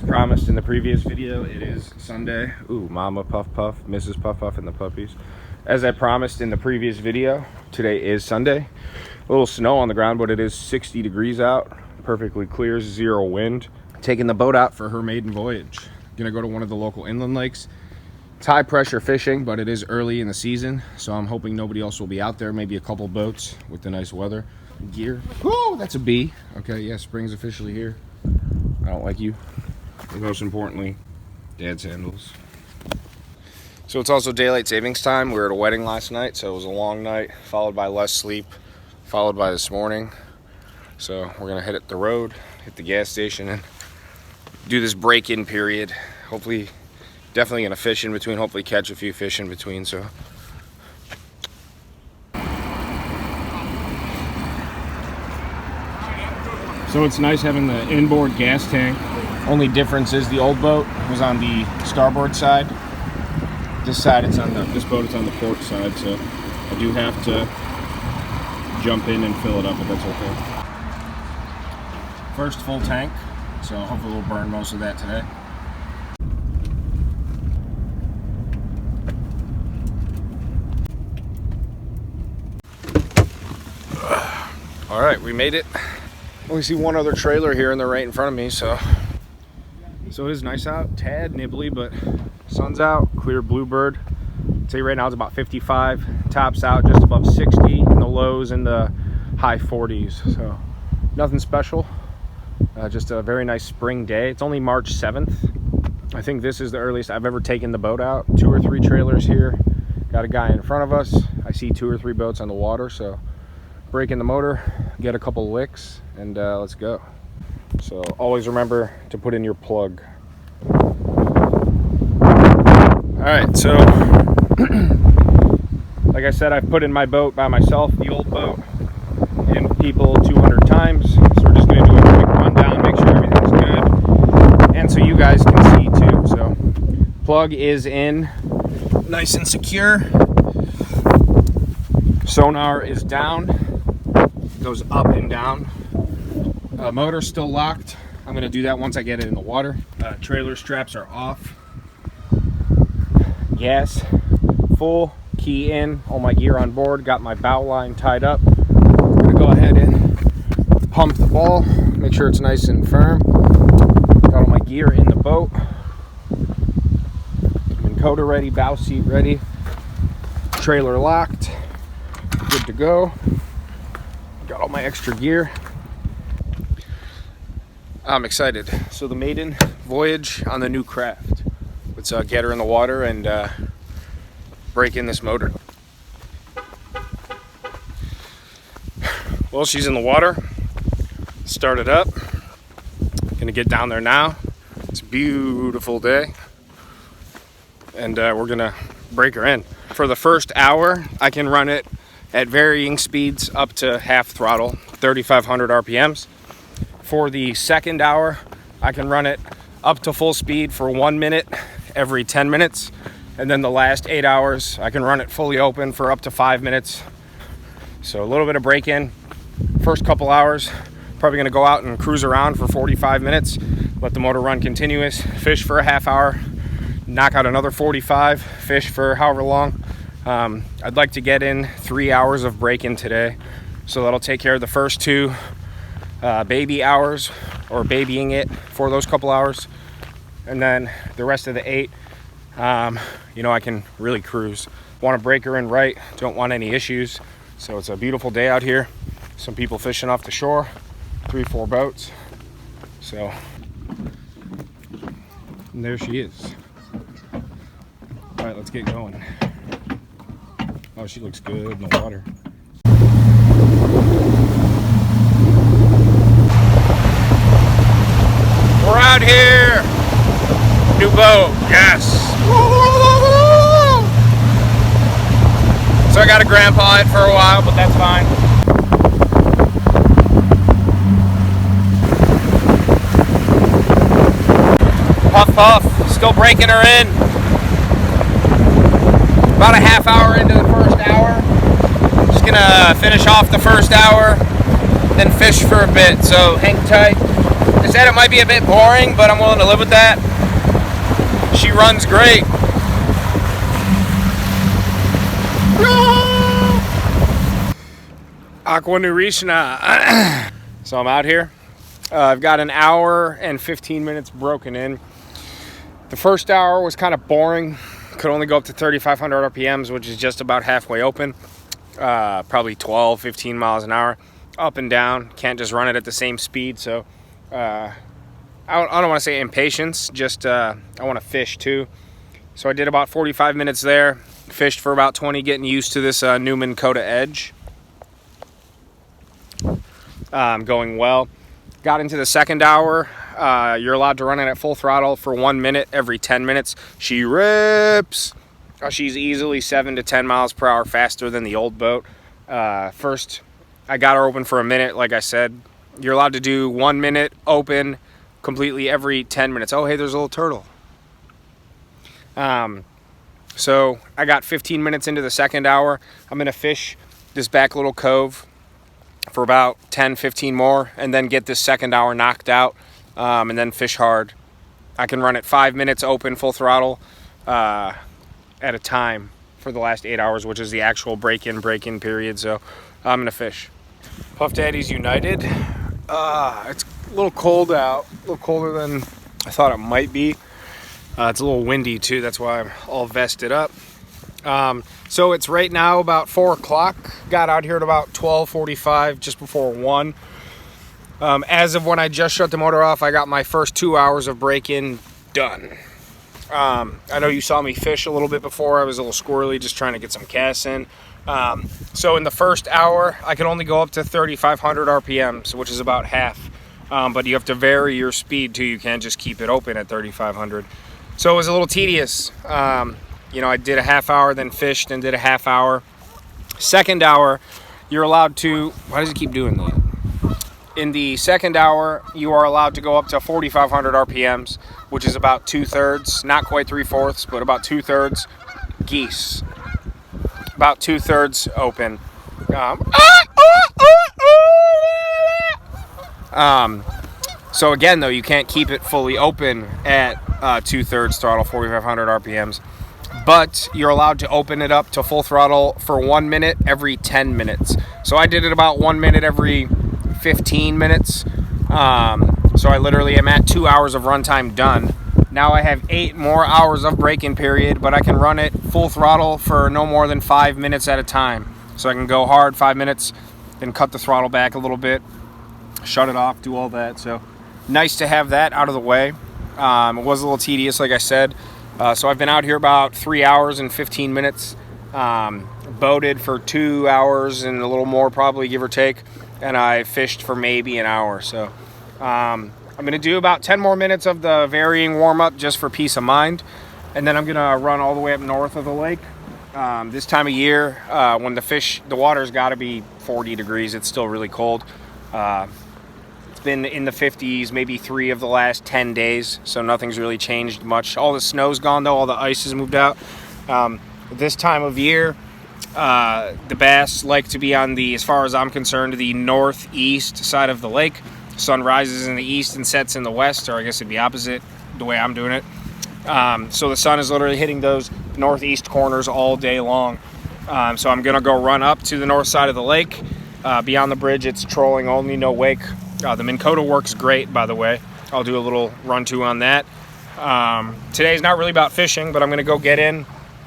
promised in the previous video, it is Sunday. Ooh, Mama Puff Puff, Mrs. Puff Puff, and the puppies. As I promised in the previous video, today is Sunday. A little snow on the ground, but it is 60 degrees out. Perfectly clear, zero wind. Taking the boat out for her maiden voyage. Gonna go to one of the local inland lakes. It's high pressure fishing, but it is early in the season, so I'm hoping nobody else will be out there. Maybe a couple boats with the nice weather. Gear. Whoo, that's a bee. Okay, yeah, spring's officially here. I don't like you. And most importantly, dad sandals. So it's also daylight savings time. We were at a wedding last night, so it was a long night, followed by less sleep, followed by this morning. So we're gonna hit the road, hit the gas station, and do this break-in period. Hopefully, definitely gonna fish in between, hopefully catch a few fish in between, so. So it's nice having the inboard gas tank. Only difference is the old boat was on the starboard side. This side, this boat is on the port side, so I do have to jump in and fill it up, but that's okay. First full tank, so hopefully we'll burn most of that today. All right, we made it. Only see one other trailer here and they're right in front of me, so it is nice out. Tad nibbly, but sun's out, clear bluebird. I'd say right now it's about 55, tops out just above 60, and the lows in the high 40s, so nothing special. Just a very nice spring day. It's only March 7th. I think this is the earliest I've ever taken the boat out. 2 or 3 trailers here. Got a guy in front of us. I see 2 or 3 boats on the water, so break in the motor, get a couple licks, and let's go. So always remember to put in your plug. All right, so like I said, I've put in my boat by myself, the old boat, and people 200 times. So we're just gonna do a quick rundown, make sure everything's good, and so you guys can see too. So plug is in, nice and secure. Sonar is down. Goes up and down. Motor still locked. I'm gonna do that once I get it in the water. Trailer straps are off. Gas full, key in, all my gear on board, got my bow line tied up. I'm gonna go ahead and pump the ball, make sure it's nice and firm. Got all my gear in the boat. Encoder ready, bow seat ready. Trailer locked, good to go. Got all my extra gear. I'm excited. So the maiden voyage on the new craft. Let's get her in the water and break in this motor. Well, she's in the water. Start it up. Gonna get down there now. It's a beautiful day. And we're gonna break her in. For the first hour, I can run it at varying speeds up to half throttle, 3,500 RPMs. For the second hour, I can run it up to full speed for 1 minute every 10 minutes. And then the last 8 hours, I can run it fully open for up to 5 minutes. So a little bit of break in. First couple hours, probably gonna go out and cruise around for 45 minutes, let the motor run continuous, fish for a half hour, knock out another 45, fish for however long. I'd like to get in 3 hours of break-in today, so that'll take care of the first 2 baby hours, or babying it for those couple hours, and then the rest of the 8, I can really cruise. Want to break her in right, don't want any issues. So it's a beautiful day out here. Some people fishing off the shore, 3-4 boats. So, and there she is. All right, let's get going. Oh, she looks good in the water. We're out here. New boat, yes. So I got to grandpa it for a while, but that's fine. Puff puff, still breaking her in. About a half hour into the first hour. Just gonna finish off the first hour, then fish for a bit, so hang tight. I said it might be a bit boring, but I'm willing to live with that. She runs great. Aqua Nurishna. So I'm out here. I've got an hour and 15 minutes broken in. The first hour was kind of boring. Could only go up to 3,500 RPMs, which is just about halfway open. Probably 12, 15 miles an hour. Up and down. Can't just run it at the same speed. So I don't want to say impatience. Just I want to fish too. So I did about 45 minutes there. Fished for about 20, getting used to this Newman Coda Edge. Going well. Got into the second hour. You're allowed to run it at full throttle for 1 minute every 10 minutes. She rips. She's easily 7 to 10 miles per hour faster than the old boat. First, I got her open for a minute. Like I said, you're allowed to do 1 minute open completely every 10 minutes. Oh, hey, there's a little turtle. So I got 15 minutes into the second hour. I'm going to fish this back little cove for about 10, 15 more, and then get this second hour knocked out, and then fish hard. I can run it 5 minutes open, full throttle, at a time for the last 8 hours, which is the actual break-in period. So I'm gonna fish. Puff Daddies United. It's a little cold out, a little colder than I thought it might be. It's a little windy too, that's why I'm all vested up. So it's right now about 4 o'clock. Got out here at about 12:45, just before 1. As of when I just shut the motor off, I got my first 2 hours of break-in done. I know you saw me fish a little bit before. I was a little squirrely, just trying to get some casts in. So in the first hour, I could only go up to 3,500 RPMs, which is about half. But you have to vary your speed too. You can't just keep it open at 3,500. So it was a little tedious. You know, I did a half hour, then fished and did a half hour. Second hour, you're allowed to, why does it keep doing that? In the second hour, you are allowed to go up to 4,500 RPMs, which is about 2/3, not quite 3/4, but about 2/3 geese. About 2/3 open. So again, though, you can't keep it fully open at 2/3 throttle, 4,500 RPMs. But you're allowed to open it up to full throttle for 1 minute every 10 minutes. So I did it about 1 minute every 15 minutes. So I literally am at 2 hours of runtime done. Now I have 8 more hours of break-in period, but I can run it full throttle for no more than 5 minutes at a time. So I can go hard 5 minutes, then cut the throttle back a little bit, shut it off, do all that. So nice to have that out of the way. It was a little tedious, like I said. So I've been out here about 3 hours and 15 minutes, boated for 2 hours and a little more probably, give or take, and I fished for maybe an hour. So I'm going to do about 10 more minutes of the varying warm-up just for peace of mind, and then I'm going to run all the way up north of the lake. This time of year, when the water's got to be 40 degrees, it's still really cold. It's been in the 50s, maybe 3 of the last 10 days, so nothing's really changed much. All the snow's gone though, all the ice has moved out. This time of year, the bass like to be on the, as far as I'm concerned, the northeast side of the lake. Sun rises in the east and sets in the west, or I guess it'd be opposite the way I'm doing it. So the sun is literally hitting those northeast corners all day long. So I'm gonna go run up to the north side of the lake. Beyond the bridge, it's trolling only, no wake. The Minn Kota works great, by the way. I'll do a little run-to on that. Today's not really about fishing, but I'm going to go get in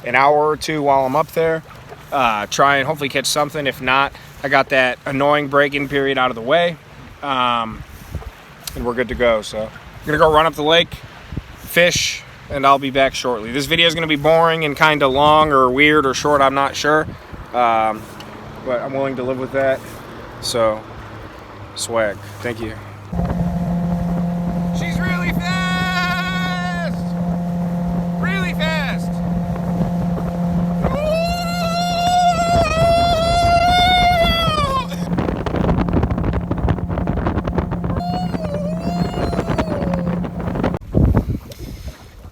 an hour or two while I'm up there. Try and hopefully catch something. If not, I got that annoying break-in period out of the way. And we're good to go. So I'm going to go run up the lake, fish, and I'll be back shortly. This video is going to be boring and kind of long or weird or short, I'm not sure. But I'm willing to live with that. So... swag. Thank you. She's really fast! Really fast!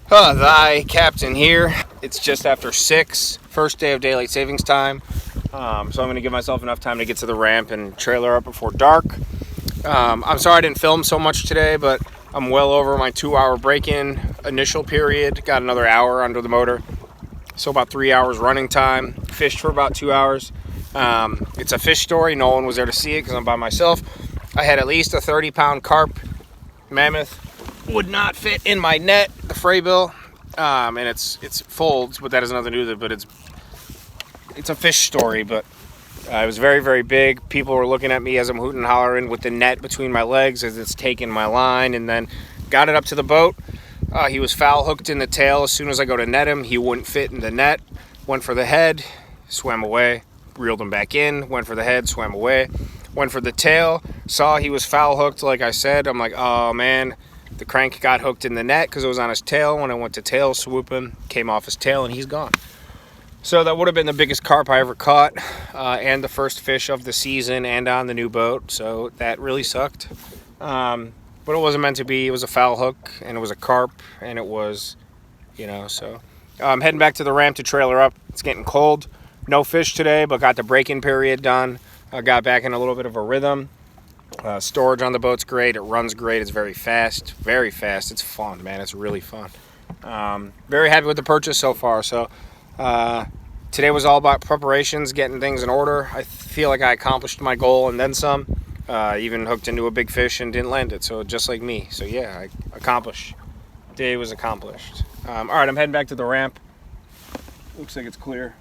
Thy captain here. It's just after 6, first day of daylight savings time. So I'm going to give myself enough time to get to the ramp and trailer up before dark. I'm sorry I didn't film so much today, but I'm well over my 2-hour break-in initial period. Got another hour under the motor. So about 3 hours running time. Fished for about 2 hours. It's a fish story. No one was there to see it because I'm by myself. I had at least a 30-pound carp. Mammoth. Would not fit in my net, the fray bill. And it's folds, but that has nothing to do with it. But it's a fish story, but it was very, very big. People were looking at me as I'm hooting and hollering with the net between my legs as it's taking my line, and then got it up to the boat. He was foul hooked in the tail. As soon as I go to net him, he wouldn't fit in the net. Went for the head, swam away, reeled him back in, went for the head, swam away, went for the tail, saw he was foul hooked like I said. I'm like, oh man, the crank got hooked in the net because it was on his tail. When I went to tail swoop him, came off his tail and he's gone. So that would have been the biggest carp I ever caught, and the first fish of the season and on the new boat. So that really sucked. But it wasn't meant to be. It was a foul hook, and it was a carp, and it was, so. I'm heading back to the ramp to trailer up. It's getting cold. No fish today, but got the break-in period done. I got back in a little bit of a rhythm. Storage on the boat's great. It runs great. It's very fast. Very fast. It's fun, man. It's really fun. Very happy with the purchase so far. So today was all about preparations, getting things in order. I feel like I accomplished my goal and then some. Even hooked into a big fish and didn't land it. So just like me. So yeah, I accomplished. Day was accomplished. All right, I'm heading back to the ramp. Looks like it's clear.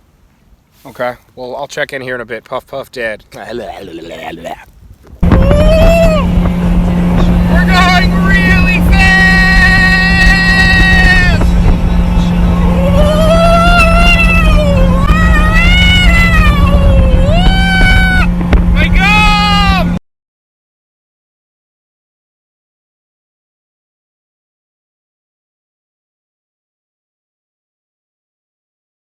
Okay, well, I'll check in here in a bit. Puff, puff, dad.